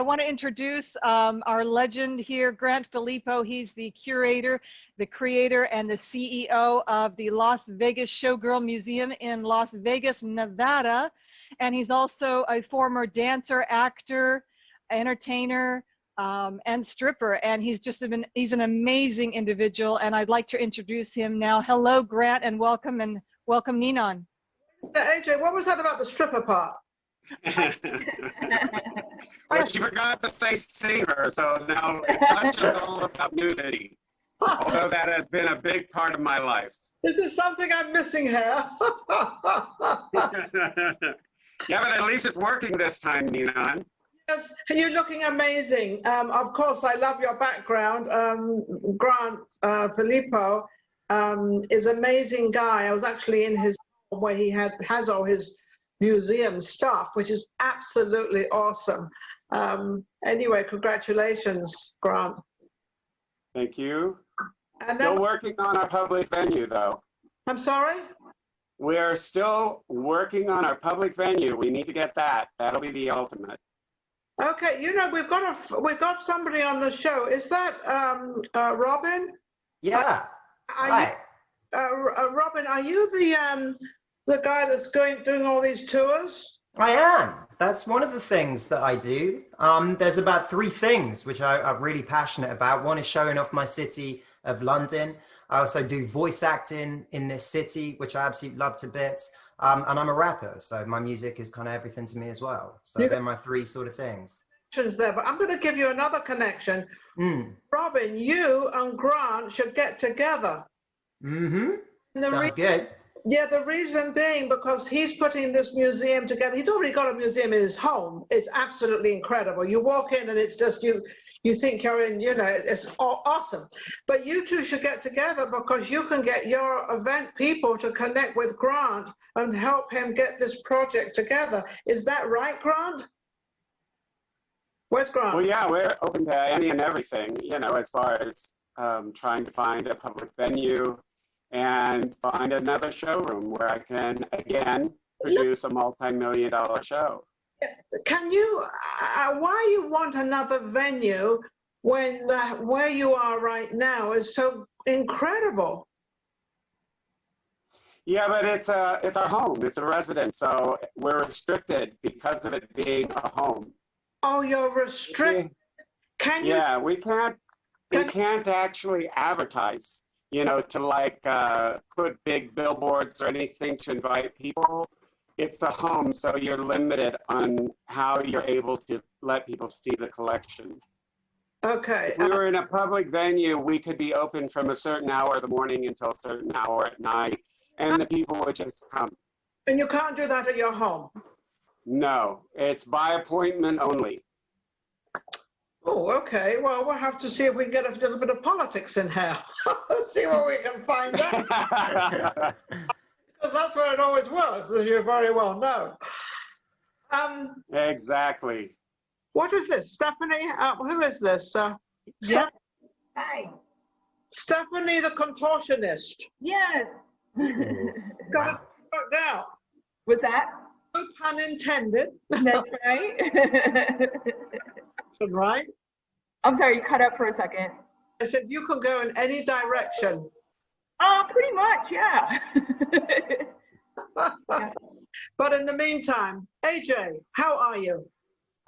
I want to introduce our legend here, Grant Philipo. He's the curator, the creator, and the CEO of the Las Vegas Showgirl Museum in Las Vegas, Nevada. And he's also a former dancer, actor, entertainer, and stripper. And he's an amazing individual. And I'd like to introduce him now. Hello, Grant, and welcome Ninon. AJ, what was that about the stripper part? Well, she forgot to say singer, so now it's not just all about nudity, although that has been a big part of my life. Is there something I'm missing here? Yeah, but at least it's working this time, Ninon. Yes, you're looking amazing. Of course, I love your background. Grant Philipo is an amazing guy. I was actually in his home where he has all his museum stuff, which is absolutely awesome. Anyway, congratulations, Grant. Thank you. And still working on our public venue, though. I'm sorry? We're still working on our public venue. We need to get that. That'll be the ultimate. Okay, you know, we've got somebody on the show. Is that Robin? Yeah. Hi. Robin, are you the guy that's doing all these tours? I am. That's one of the things that I do. There's about 3 things which I'm really passionate about. One is showing off my city of London. I also do voice acting in this city, which I absolutely love to bits. And I'm a rapper, so my music is kind of everything to me as well. So they're my 3 sort of things. There, but I'm going to give you another connection. Robin, you and Grant should get together. Sounds good. Yeah, the reason being because he's putting this museum together. He's already got a museum in his home. It's absolutely incredible. You walk in and it's just you think you're in, you know, it's awesome. But you two should get together because you can get your event people to connect with Grant and help him get this project together. Is that right, Grant? Where's Grant? Well, yeah, we're open to any and everything, you know, as far as trying to find a public venue and find another showroom where I can, again, produce a multi-million-dollar show. Can you, why you want another venue when where you are right now is so incredible? Yeah, but it's our home. It's a residence, so we're restricted because of it being a home. Oh, you're restricted. Can you? Yeah, we can't actually advertise, you know, to like put big billboards or anything to invite people. It's a home, so you're limited on how you're able to let people see the collection. Okay. If we were in a public venue, we could be open from a certain hour of the morning until a certain hour at night, and the people would just come. And you can't do that at your home? No, it's by appointment only. Oh, okay. Well, we'll have to see if we can get a little bit of politics in here. See what we can find out. Because that's where it always was, as you very well know. Exactly. What is this? Stefanie? Who is this? Yeah. Hi. Stefanie the contortionist. Yes. Got it worked out. Was that? No pun intended. That's right. Right? I'm sorry, you cut up for a second. I said you can go in any direction. Pretty much, yeah. Yeah. But in the meantime, AJ, how are you?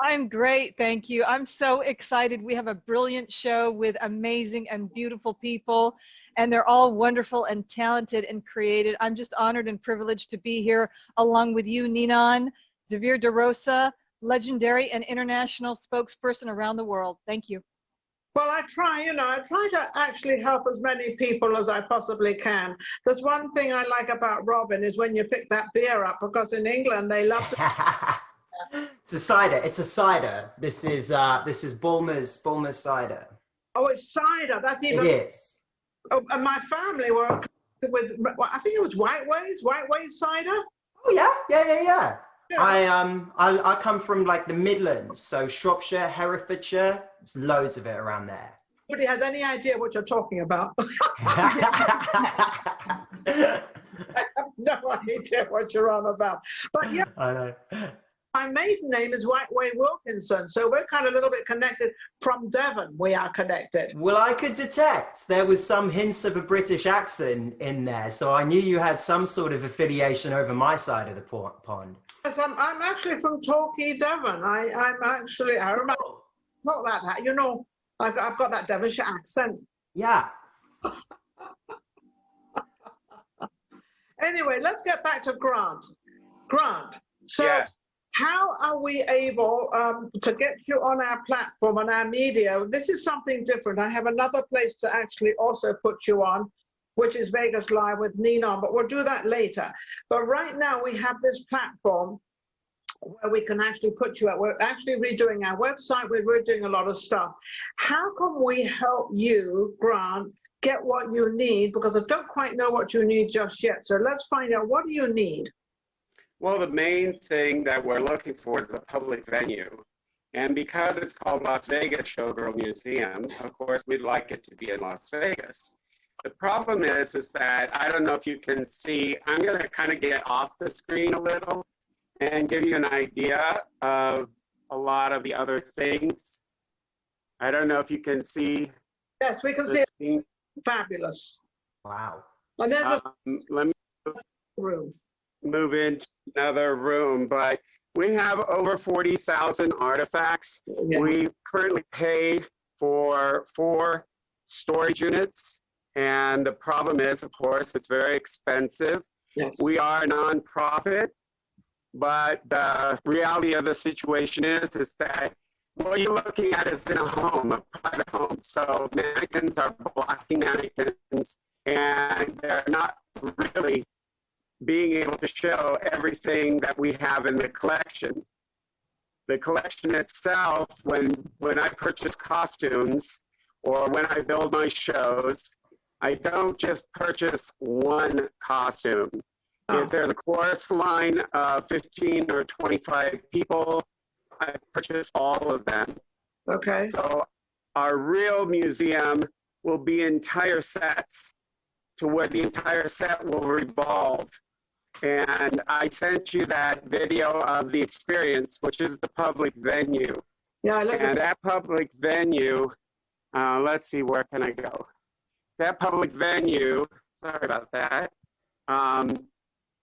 I'm great, thank you. I'm so excited. We have a brilliant show with amazing and beautiful people, and they're all wonderful and talented and creative. I'm just honored and privileged to be here along with you, Ninon, Devere DeRosa, legendary and international spokesperson around the world. Thank you. Well, I try to actually help as many people as I possibly can. There's one thing I like about Robin is when you pick that beer up, because in England they love to. It's a cider. It's a cider. This is Bulmer's cider. Oh, it's cider. That's even. It is. Oh, and my family were with. I think it was White Ways cider. Oh yeah. I come from like the Midlands, so Shropshire, Herefordshire. There's loads of it around there. Nobody has any idea what you're talking about. I have no idea what you're on about. But yeah, I know. My maiden name is Whiteway Wilkinson, so we're kind of a little bit connected from Devon. We are connected. Well, I could detect there was some hints of a British accent in there, so I knew you had some sort of affiliation over my side of the pond. Yes, I'm actually from Torquay, Devon. I remember not that, you know, I've got that Devonshire accent. Yeah. Anyway, let's get back to Grant. Grant, so Yeah. how are we able to get you on our platform, on our media? This is something different. I have another place to actually also put you on, which is Vegas Live with Ninon, but we'll do that later. But right now we have this platform where we can actually put you at. We're actually redoing our website. We're doing a lot of stuff. How can we help you, Grant, get what you need? Because I don't quite know what you need just yet. So let's find out, what do you need? Well, the main thing that we're looking for is a public venue. And because it's called Las Vegas Showgirl Museum, of course, we'd like it to be in Las Vegas. The problem is that, I don't know if you can see, I'm going to kind of get off the screen a little and give you an idea of a lot of the other things. I don't know if you can see. Yes, we can see it. Fabulous. Wow. And there's a Let me room. move into another room, but we have over 40,000 artifacts. Yeah. We currently pay for 4 storage units, and the problem is, of course, it's very expensive. Yes. We are a nonprofit, but the reality of the situation is that what you're looking at is in a home, a private home. So mannequins are blocking mannequins, and they're not really being able to show everything that we have in the collection. The collection itself, when I purchase costumes or when I build my shows, I don't just purchase one costume. Oh. If there's a chorus line of 15 or 25 people, I purchase all of them. Okay. So our real museum will be entire sets, to where the entire set will revolve. And I sent you that video of the experience, which is the public venue. Yeah, I look And at that public venue, let's see, where can I go? That public venue, sorry about that.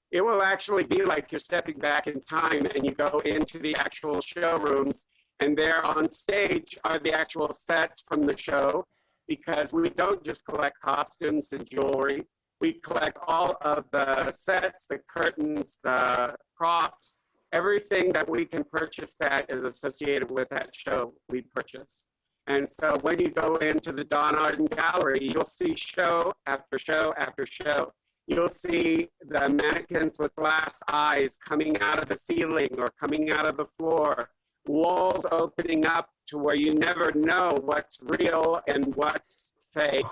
It will actually be like you're stepping back in time and you go into the actual showrooms, and there on stage are the actual sets from the show, because we don't just collect costumes and jewelry. We collect all of the sets, the curtains, the props, everything that we can purchase that is associated with that show, we purchase. And so when you go into the Don Arden Gallery, you'll see show after show after show. You'll see the mannequins with glass eyes coming out of the ceiling or coming out of the floor, walls opening up to where you never know what's real and what's fake.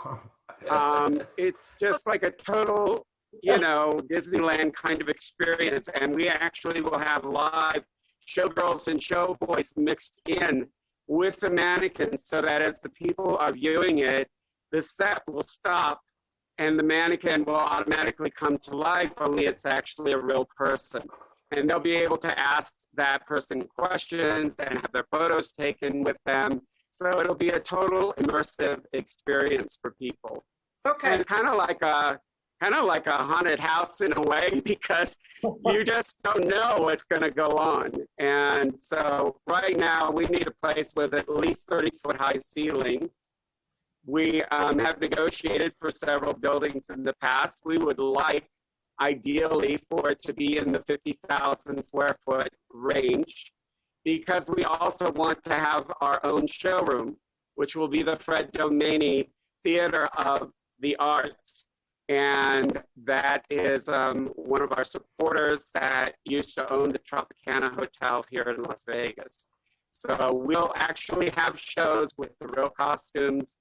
It's just like a total, you know, Disneyland kind of experience. And we actually will have live showgirls and showboys mixed in with the mannequins, so that as the people are viewing it, the set will stop and the mannequin will automatically come to life, only it's actually a real person. And they'll be able to ask that person questions and have their photos taken with them. So it'll be a total immersive experience for people. Okay. And it's kind of like a haunted house in a way, because you just don't know what's going to go on. And so right now we need a place with at least 30-foot high ceilings. We have negotiated for several buildings in the past. We would like, ideally, for it to be in the 50,000 square foot range, because we also want to have our own showroom, which will be the Fred Domaney Theater of the Arts. And that is one of our supporters that used to own the Tropicana Hotel here in Las Vegas. So we'll actually have shows with the real costumes,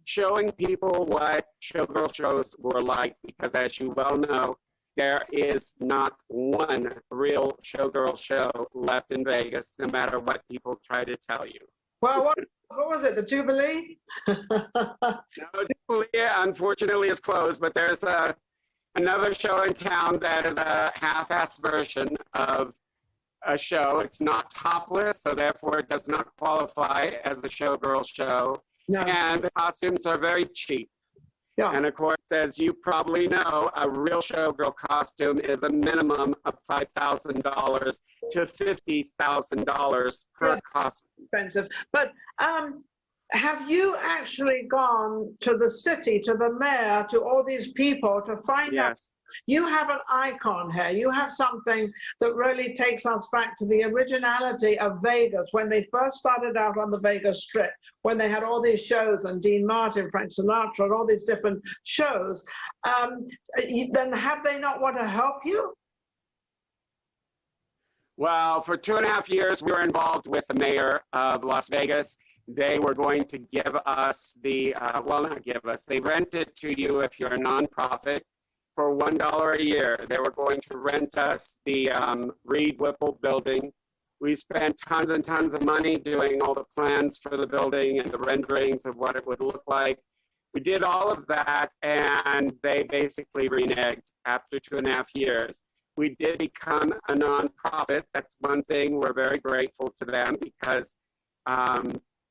showing people what showgirl shows were like, because as you well know, there is not one real showgirl show left in Vegas, no matter what people try to tell you. Well, what was it? The Jubilee? No, Jubilee, unfortunately, is closed, but there's another show in town that is a half-assed version of a show. It's not topless, so therefore it does not qualify as a showgirl show. No. And the costumes are very cheap. Yeah. And of course, as you probably know, a real showgirl costume is a minimum of $5,000 to $50,000 per costume. Expensive. But have you actually gone to the city, to the mayor, to all these people to find out? Yes. You have an icon here. You have something that really takes us back to the originality of Vegas when they first started out on the Vegas Strip, when they had all these shows and Dean Martin, Frank Sinatra, and all these different shows. Then have they not want to help you? Well, for 2.5 years, we were involved with the mayor of Las Vegas. They were going to give us the, well, not give us, they rent it to you if you're a nonprofit for $1 a year. They were going to rent us the Reed Whipple building. We spent tons and tons of money doing all the plans for the building and the renderings of what it would look like. We did all of that, and they basically reneged after 2.5 years. We did become a nonprofit. That's one thing. We're very grateful to them because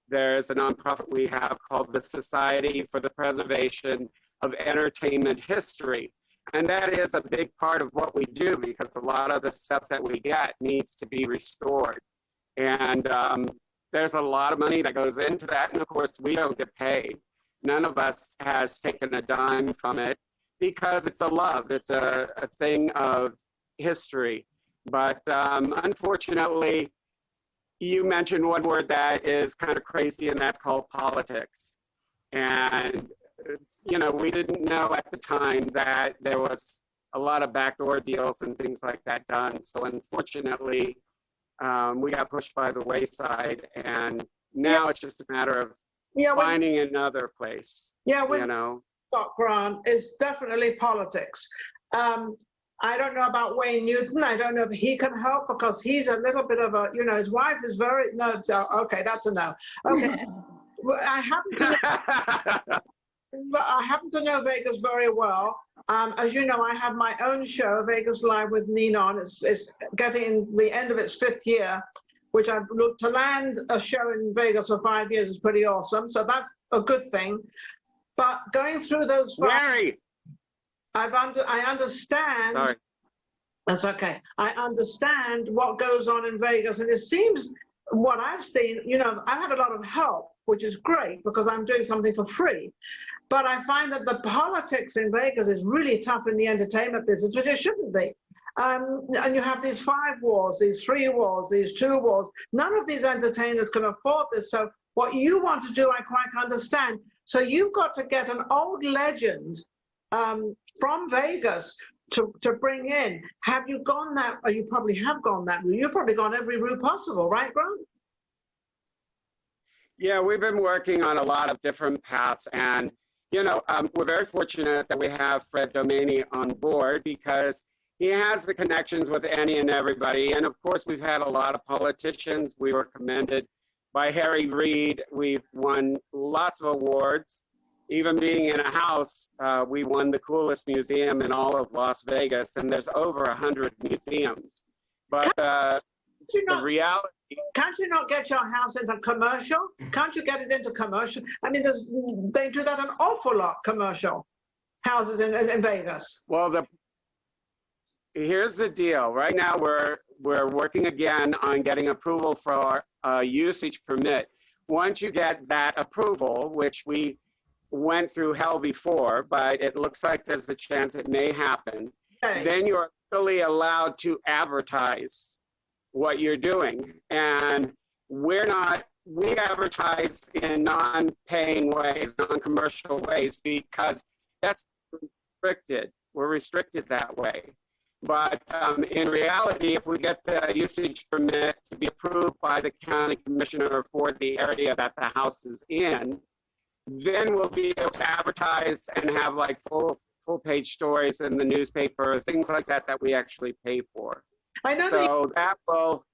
there's a nonprofit we have called the Society for the Preservation of Entertainment History. And that is a big part of what we do because a lot of the stuff that we get needs to be restored. And there's a lot of money that goes into that. And of course, we don't get paid. None of us has taken a dime from it because it's a love. It's a thing of history. But unfortunately, you mentioned one word that is kind of crazy, and that's called politics. And you know, we didn't know at the time that there was a lot of backdoor deals and things like that done. So unfortunately, we got pushed by the wayside, and now it's just a matter of finding another place. Yeah, you know, Scott Grant is definitely politics. I don't know about Wayne Newton. I don't know if he can help because he's a little bit of a, you know, his wife is very, no, okay, that's a no. Okay, I happen to know. I happen to know Vegas very well. As you know, I have my own show, Vegas Live with Ninon. It's getting the end of its 5th year, which I've looked to land a show in Vegas for 5 years is pretty awesome. So that's a good thing. But going through those, Mary, I understand. Sorry. That's okay. I understand what goes on in Vegas, and it seems what I've seen. You know, I've had a lot of help, which is great because I'm doing something for free. But I find that the politics in Vegas is really tough in the entertainment business, which it shouldn't be. And you have these 5 wars, these 3 wars, these 2 wars. None of these entertainers can afford this. So what you want to do, I quite understand. So you've got to get an old legend from Vegas to bring in. Have you gone that, or you probably have gone that route. You've probably gone every route possible, right, Grant? Yeah, we've been working on a lot of different paths, and you know, we're very fortunate that we have Fred Domaney on board because he has the connections with any and everybody. And of course, we've had a lot of politicians. We were commended by Harry Reid. We've won lots of awards. Even being in a house, we won the coolest museum in all of Las Vegas, and there's over 100 museums. But the reality... Can't you not get your house into commercial? Can't you get it into commercial? I mean, they do that an awful lot, commercial houses in Vegas. Well, here's the deal. Right now, we're working again on getting approval for a usage permit. Once you get that approval, which we went through hell before, but it looks like there's a chance it may happen, then you're fully allowed to advertise what you're doing. And we advertise in non-paying ways, non-commercial ways, because that's restricted. We're restricted that way. But in reality, if we get the usage permit to be approved by the county commissioner for the area that the house is in, then we'll be able to advertise and have like full page stories in the newspaper, things like that we actually pay for. I know. So that will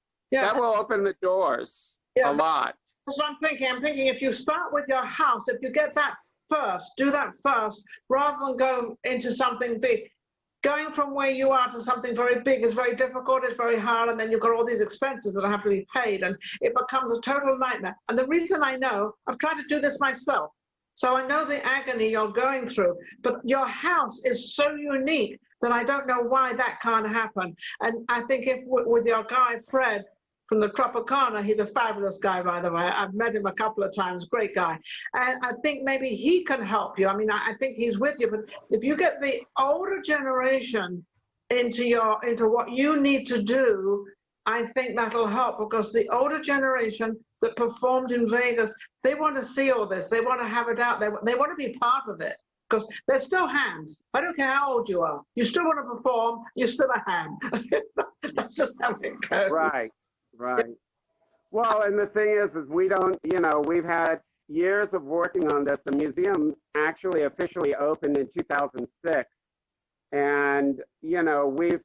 open the doors a lot. That's what I'm thinking. I'm thinking if you start with your house, if you get that first, do that first, rather than go into something big. going from where you are to something very big is very difficult, it's very hard, and then you've got all these expenses that have to be paid, and it becomes a total nightmare. And the reason I know, I've tried to do this myself, so I know the agony you're going through, but your house is so unique that I don't know why that can't happen. And I think if with your guy, Fred, from the Tropicana, he's a fabulous guy, by the way. I've met him a couple of times, great guy. And I think maybe he can help you. I mean, I think he's with you, but if you get the older generation into what you need to do, I think that'll help, because the older generation that performed in Vegas, they want to see all this. They want to have it out. They want to be part of it, because they're still hands. I don't care how old you are. You still want to perform. You're still a hand. That's just how it goes. Right. Right. Well, and the thing is we don't, we've had years of working on this. The museum actually officially opened in 2006. And, we've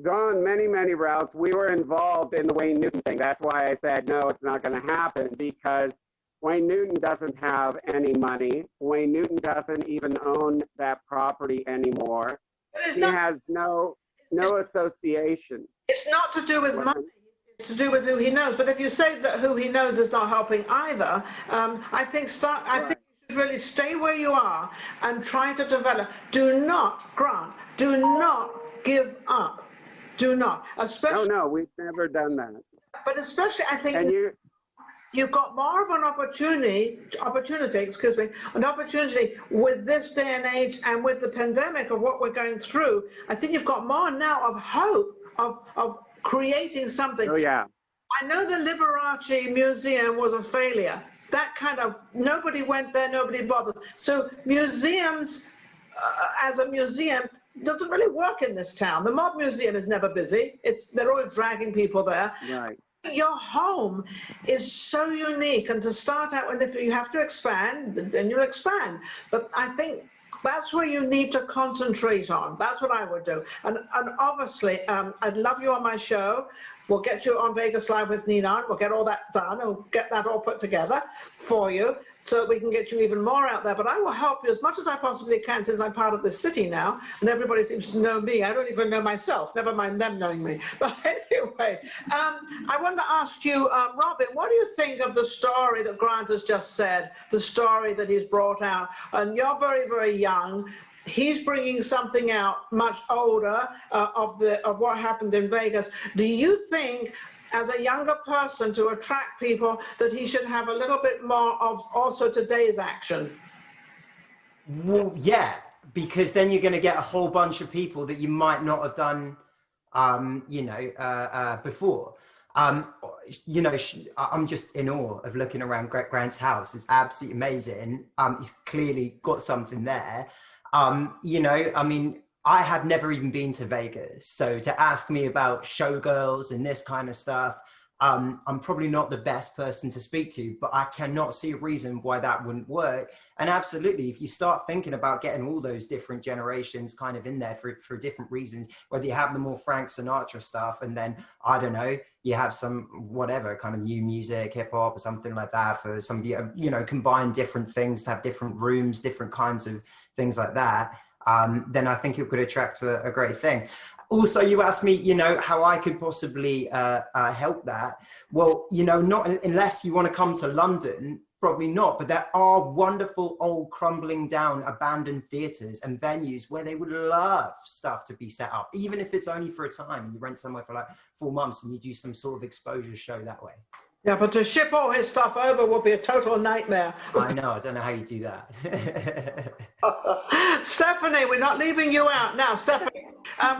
gone many, many routes. We were involved in the Wayne Newton thing. That's why I said, no, it's not going to happen, because Wayne Newton doesn't have any money. Wayne Newton doesn't even own that property anymore. He has no association. It's not to do with money. To do with who he knows, but if you say that who he knows is not helping either, I think you should really stay where you are and try to develop. Do not give up. Do not, especially. No, we've never done that. But especially, I think you've got more of an opportunity, with this day and age and with the pandemic of what we're going through. I think you've got more now of hope of creating something. Oh, yeah. I know the Liberace Museum was a failure. That kind of, nobody went there, nobody bothered. So museums, as a museum, doesn't really work in this town. The Mob Museum is never busy. They're always dragging people there. Right. Your home is so unique, and to start out with, if you have to expand, then you'll expand. But I think that's where you need to concentrate on. That's what I would do. And obviously, I'd love you on my show. We'll get you on Vegas Live with Ninon. We'll get all that done and we'll get that all put together for you so that we can get you even more out there. But I will help you as much as I possibly can, since I'm part of this city now and everybody seems to know me. I don't even know myself, never mind them knowing me. But anyway, I wanted to ask you, Robin, what do you think of the story that Grant has just said, the story that he's brought out? And you're very, very young. He's bringing something out much older of what happened in Vegas. Do you think, as a younger person, to attract people, that he should have a little bit more of also today's action? Well, yeah, because then you're going to get a whole bunch of people that you might not have done, before. I'm just in awe of looking around Grant's house. It's absolutely amazing. He's clearly got something there. I have never even been to Vegas. So to ask me about showgirls and this kind of stuff, I'm probably not the best person to speak to, but I cannot see a reason why that wouldn't work. And absolutely, if you start thinking about getting all those different generations kind of in there for different reasons, whether you have the more Frank Sinatra stuff, and then, I don't know, you have some whatever kind of new music, hip hop or something like that for some, combine different things to have different rooms, different kinds of things like that. Then I think it could attract a great thing. Also, you asked me, how I could possibly help that. Well, not unless you want to come to London, probably not. But there are wonderful old crumbling down abandoned theatres and venues where they would love stuff to be set up, even if it's only for a time. You rent somewhere for like 4 months and you do some sort of exposure show that way. Yeah, but to ship all his stuff over would be a total nightmare. I know. I don't know how you do that. Stephanie, we're not leaving you out. Now, Stephanie,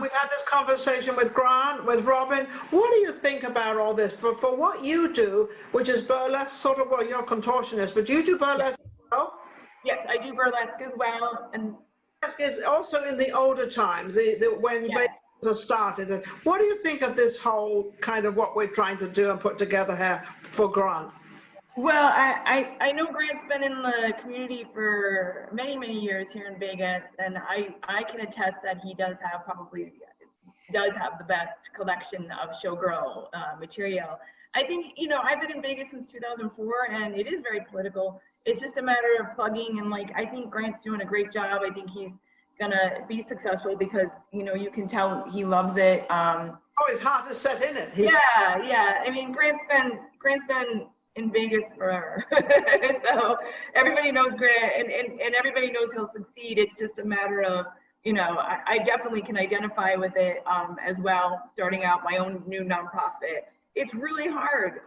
we've had this conversation with Grant, with Robin. What do you think about all this? For what you do, which is burlesque, sort of, well, you're a contortionist, but do you do burlesque as well? Yes, I do burlesque as well. And burlesque is also in the older times, when yes. Started. What do you think of this whole kind of what we're trying to do and put together here for Grant? Well, I know Grant's been in the community for many, many years here in Vegas, and I can attest that he does have the best collection of showgirl material. I think, I've been in Vegas since 2004, and it is very political. It's just a matter of plugging, and I think Grant's doing a great job. I think he's gonna be successful because, you know, you can tell he loves it. Oh, it's hard to set in it. Yeah. I mean, Grant's been in Vegas forever. So everybody knows Grant, and everybody knows he'll succeed. It's just a matter of, you know, I definitely can identify with it as well, starting out my own new nonprofit. It's really hard,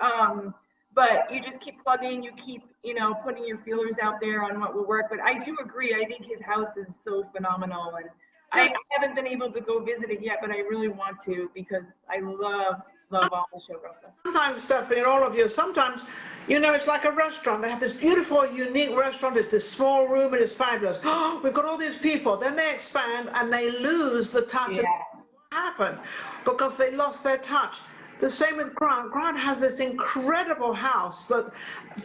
but you just keep plugging, you keep, you know, putting your feelers out there on what will work. But I do agree, I think his house is so phenomenal, and I haven't been able to go visit it yet, but I really want to, because I love all the showgirl stuff. Sometimes, Stephanie, and all of you, sometimes, you know, it's like a restaurant. They have this beautiful, unique restaurant. It's this small room and it's fabulous. Oh, we've got all these people. Then they expand and they lose the touch of what happened because they lost their touch. The same with Grant. Grant has this incredible house that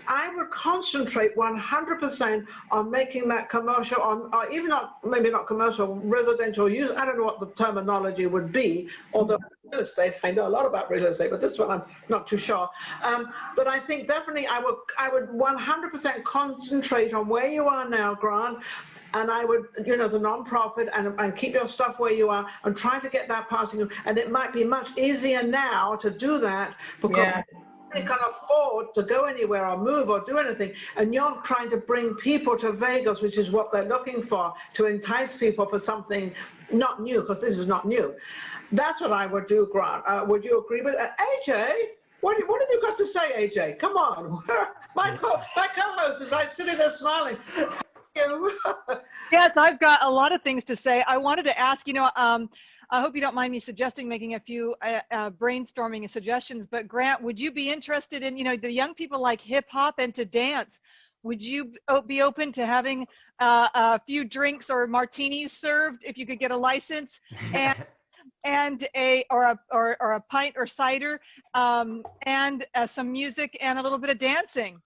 I would concentrate 100% on making that commercial, or even not, maybe not commercial, residential use. I don't know what the terminology would be, although real estate, I know a lot about real estate, but this one I'm not too sure. But I think definitely I would 100% concentrate on where you are now, Grant. And I would, you know, as a non-profit, and keep your stuff where you are and try to get that passing. And it might be much easier now to do that because you can't afford to go anywhere or move or do anything. And you're trying to bring people to Vegas, which is what they're looking for, to entice people for something not new, because this is not new. That's what I would do, Grant. Would you agree with that? AJ? What have you got to say, AJ? Come on. My co-host is like sitting there smiling. Yes, I've got a lot of things to say. I wanted to ask, you know, I hope you don't mind me suggesting making a few brainstorming suggestions, but Grant, would you be interested in, you know, the young people like hip hop and to dance? Would you be open to having a few drinks or martinis served if you could get a license, and a pint or cider, and some music and a little bit of dancing?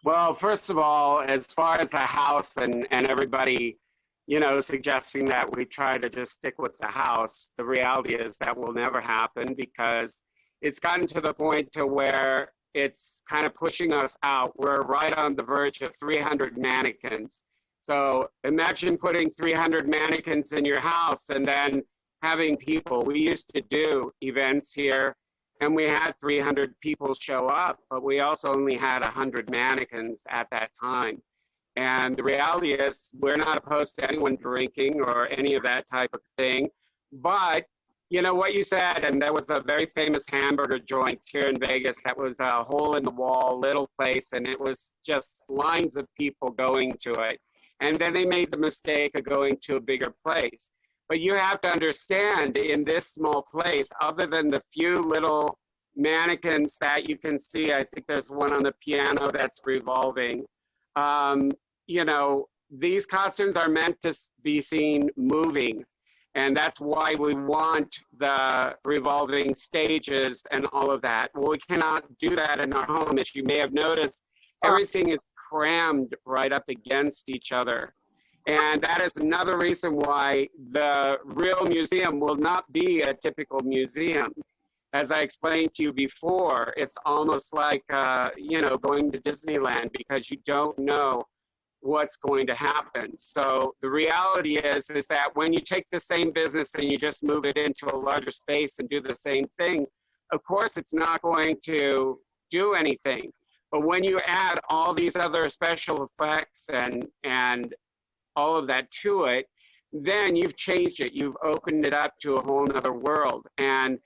Well, first of all, as far as the house and everybody, you know, suggesting that we try to just stick with the house, the reality is that will never happen because it's gotten to the point to where it's kind of pushing us out. We're right on the verge of 300 mannequins. So imagine putting 300 mannequins in your house and then having people. We used to do events here, and we had 300 people show up, but we also only had 100 mannequins at that time. And the reality is we're not opposed to anyone drinking or any of that type of thing. But, you know, what you said, and there was a very famous hamburger joint here in Vegas that was a hole in the wall, little place, and it was just lines of people going to it. And then they made the mistake of going to a bigger place. But you have to understand, in this small place, other than the few little mannequins that you can see, I think there's one on the piano that's revolving, you know, these costumes are meant to be seen moving. And that's why we want the revolving stages and all of that. Well, we cannot do that in our home. As you may have noticed, everything is crammed right up against each other. And that is another reason why the real museum will not be a typical museum. As I explained to you before, it's almost like, you know, going to Disneyland because you don't know what's going to happen. So the reality is that when you take the same business and you just move it into a larger space and do the same thing, of course, it's not going to do anything. But when you add all these other special effects and all of that to it, then you've changed it. You've opened it up to a whole nother world. And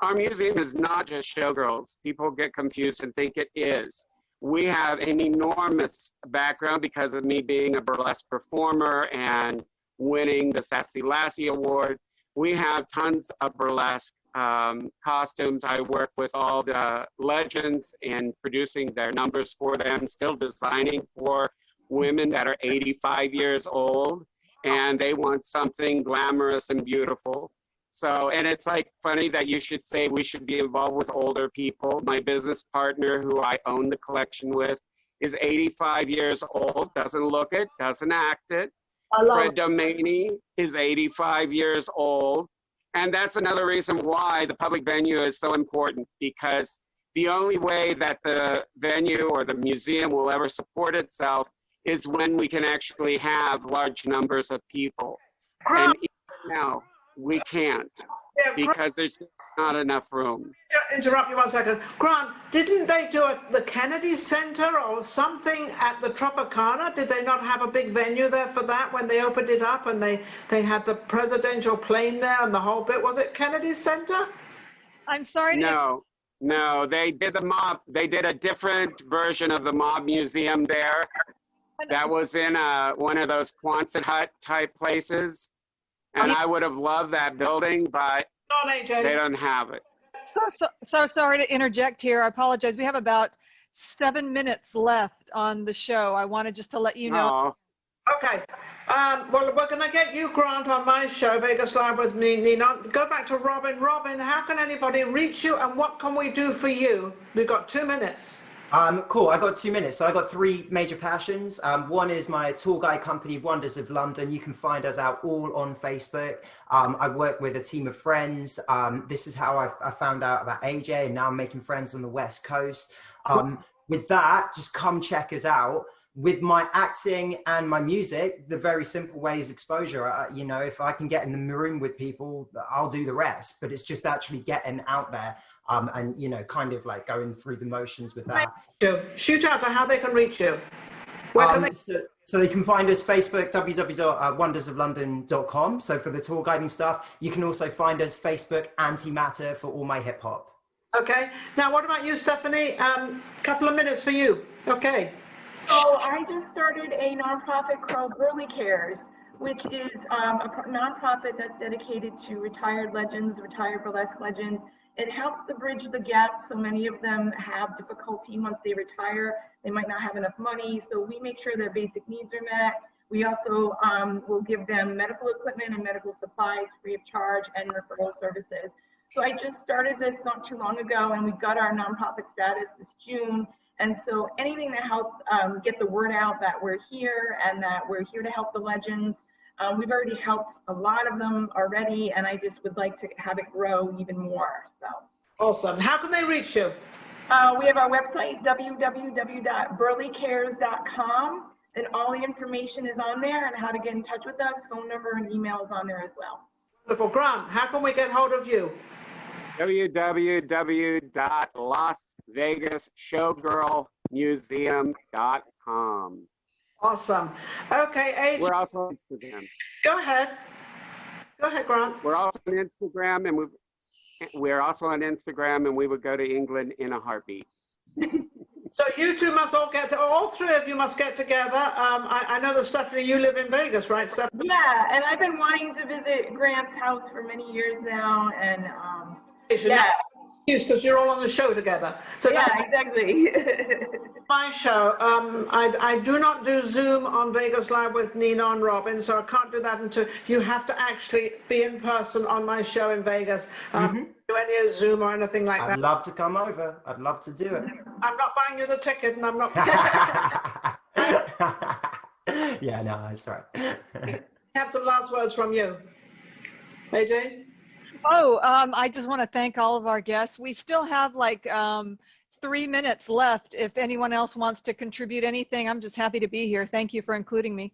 our museum is not just showgirls. People get confused and think it is. We have an enormous background because of me being a burlesque performer and winning the Sassy Lassie Award. We have tons of burlesque costumes. I work with all the legends in producing their numbers for them, still designing for women that are 85 years old, and they want something glamorous and beautiful. So, and it's like funny that you should say we should be involved with older people. My business partner, who I own the collection with, is 85 years old, doesn't look it, doesn't act it. Fred Domaney is 85 years old. And that's another reason why the public venue is so important, because the only way that the venue or the museum will ever support itself is when we can actually have large numbers of people. And even now, we can't because there's just not enough room. Interrupt you 1 second. Grant, didn't they do it the Kennedy Center or something at the Tropicana? Did they not have a big venue there for that when they opened it up and they had the presidential plane there and the whole bit? Was it Kennedy Center? I'm sorry to No, they did the mob. They did a different version of the mob museum there. That was in one of those Quonset hut type places. And I would have loved that building, but they don't have it. So sorry to interject here. I apologize. We have about 7 minutes left on the show. I wanted just to let you know. Okay. Well, we're going to get you, Grant, on my show, Vegas Live with me, Ninon. Go back to Robin. Robin, how can anybody reach you and what can we do for you? We've got 2 minutes. Cool, I got 2 minutes. So I got 3 major passions. One is my tour guide company, Wonders of London. You can find us out all on Facebook. I work with a team of friends. This is how I found out about AJ, and now I'm making friends on the West Coast. With that, just come check us out. With my acting and my music, the very simple way is exposure. You know, if I can get in the room with people, I'll do the rest. But it's just actually getting out there. And, you know, kind of like going through the motions with that. Shoot out to how they can reach you. So they can find us Facebook, www.wondersoflondon.com. So for the tour guiding stuff, you can also find us Facebook, Antimatter for all my hip hop. Okay. Now, what about you, Stefanie? Couple of minutes for you. Okay. So I just started a nonprofit called Burley Cares, which is a nonprofit that's dedicated to retired legends, retired burlesque legends. It helps to bridge the gap. So many of them have difficulty once they retire. They might not have enough money. So we make sure their basic needs are met. We also will give them medical equipment and medical supplies free of charge and referral services. So I just started this not too long ago, and we got our nonprofit status this June. And so anything to help get the word out that we're here and that we're here to help the legends. We've already helped a lot of them already, and I just would like to have it grow even more. So awesome. How can they reach you? We have our website, www.burleycares.com, and all the information is on there and how to get in touch with us. Phone number and email is on there as well. Wonderful. Grant, how can we get hold of you? www.LasVegasShowgirlMuseum.com. Awesome. Okay, AJ. We're also on Instagram. Go ahead. Go ahead, Grant. We're also on Instagram, and we would go to England in a heartbeat. So you two must all 3 of you must get together. I know that Stefanie, you live in Vegas, right, Stefanie? Yeah, and I've been wanting to visit Grant's house for many years now, and because you're all on the show together. So yeah, exactly. My show. I do not do Zoom on Vegas Live with Ninon Robin, so I can't do that until you have to actually be in person on my show in Vegas. Do any Zoom or anything like that. I'd love to come over. I'd love to do it. I'm not buying you the ticket, and I'm not. Yeah, no, it's all right. Have some last words from you, AJ. I just want to thank all of our guests. We still have like 3 minutes left. If anyone else wants to contribute anything, I'm just happy to be here. Thank you for including me.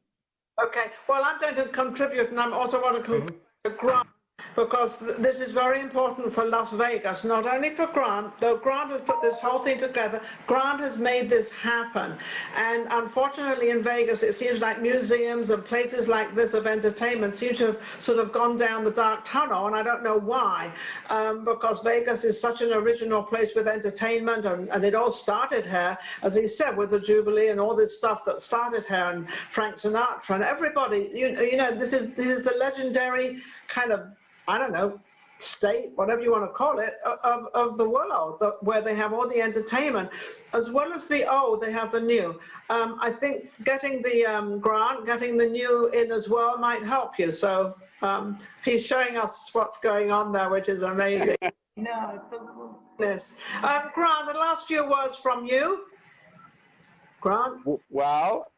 Okay. Well, I'm going to contribute, and I also want to contribute to Grant, because this is very important for Las Vegas, not only for Grant, though Grant has put this whole thing together. Grant has made this happen. And unfortunately in Vegas, it seems like museums and places like this of entertainment seem to have sort of gone down the dark tunnel, and I don't know why, because Vegas is such an original place with entertainment, and it all started here, as he said, with the Jubilee and all this stuff that started here, and Frank Sinatra and everybody, you know, this is the legendary kind of, I don't know, state, whatever you want to call it, of the world, where they have all the entertainment, as well as the old, they have the new. I think getting the Grant, getting the new in as well might help you. So he's showing us what's going on there, which is amazing. No, it's so cool. Yes. Grant, the last few words from you. Grant? Well,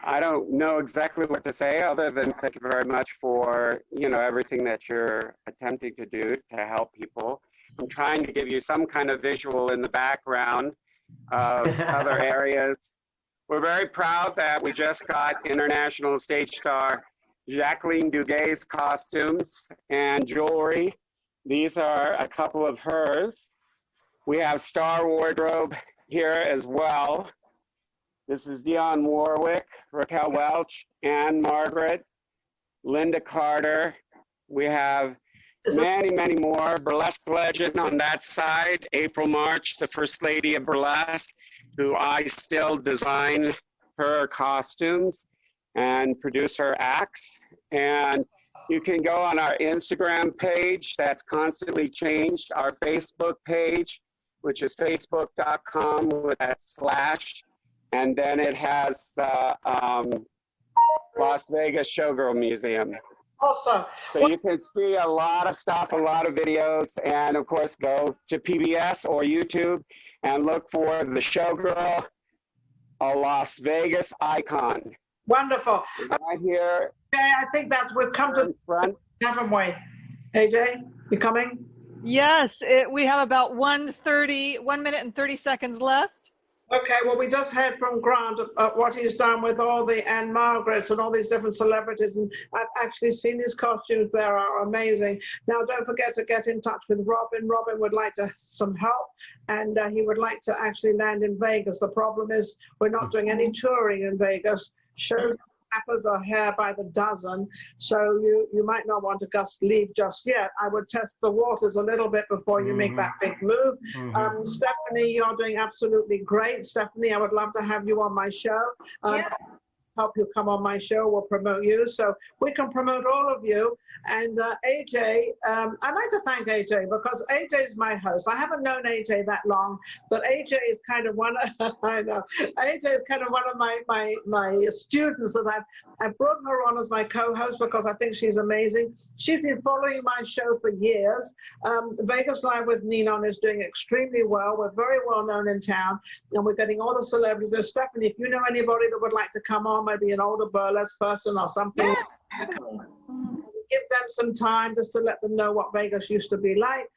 I don't know exactly what to say other than thank you very much for, you know, everything that you're attempting to do to help people. I'm trying to give you some kind of visual in the background. of other areas. We're very proud that we just got international stage star Jacqueline Duguay's costumes and jewelry. These are a couple of hers. We have star wardrobe here as well. This is Dionne Warwick, Raquel Welch, Anne Margaret, Linda Carter. We have many, many more. Burlesque legend on that side, April March, the First Lady of Burlesque, who I still design her costumes and produce her acts. And you can go on our Instagram page that's constantly changed, our Facebook page, which is facebook.com with that /, and then it has the Las Vegas Showgirl Museum. Awesome. So you can see a lot of stuff, a lot of videos, and of course go to PBS or YouTube and look for the Showgirl, a Las Vegas icon. Wonderful. Right here. Okay, I think that we've come to the front, haven't we? AJ, you coming? Yes, we have about 1 minute and 30 seconds left. Okay, well, we just heard from Grant what he's done with all the Anne Margarets and all these different celebrities, and I've actually seen these costumes. They are amazing. Now, don't forget to get in touch with Robin. Robin would like some help, and he would like to actually land in Vegas. The problem is we're not doing any touring in Vegas. Shows are here by the dozen, so you might not want to just leave just yet. I would test the waters a little bit before you make that big move. Stefanie, you're doing absolutely great. Stefanie, I would love to have you on my show. Yeah. Help you come on my show, we'll promote you. So we can promote all of you. And AJ, I'd like to thank AJ because AJ is my host. I haven't known AJ that long, but AJ is kind of one of, I know, AJ is kind of one of my students that I've brought her on as my co-host because I think she's amazing. She's been following my show for years. Vegas Live with Ninon is doing extremely well. We're very well known in town, and we're getting all the celebrities. So Stefanie, if you know anybody that would like to come on, maybe an older burlesque person or something, give them some time just to let them know what Vegas used to be like.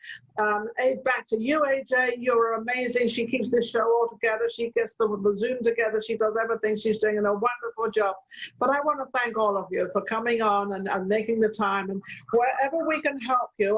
Back to you, AJ. You're amazing. She keeps this show all together. She gets the Zoom together. She does everything. She's doing a wonderful job. But I want to thank all of you for coming on and making the time. And wherever we can help you,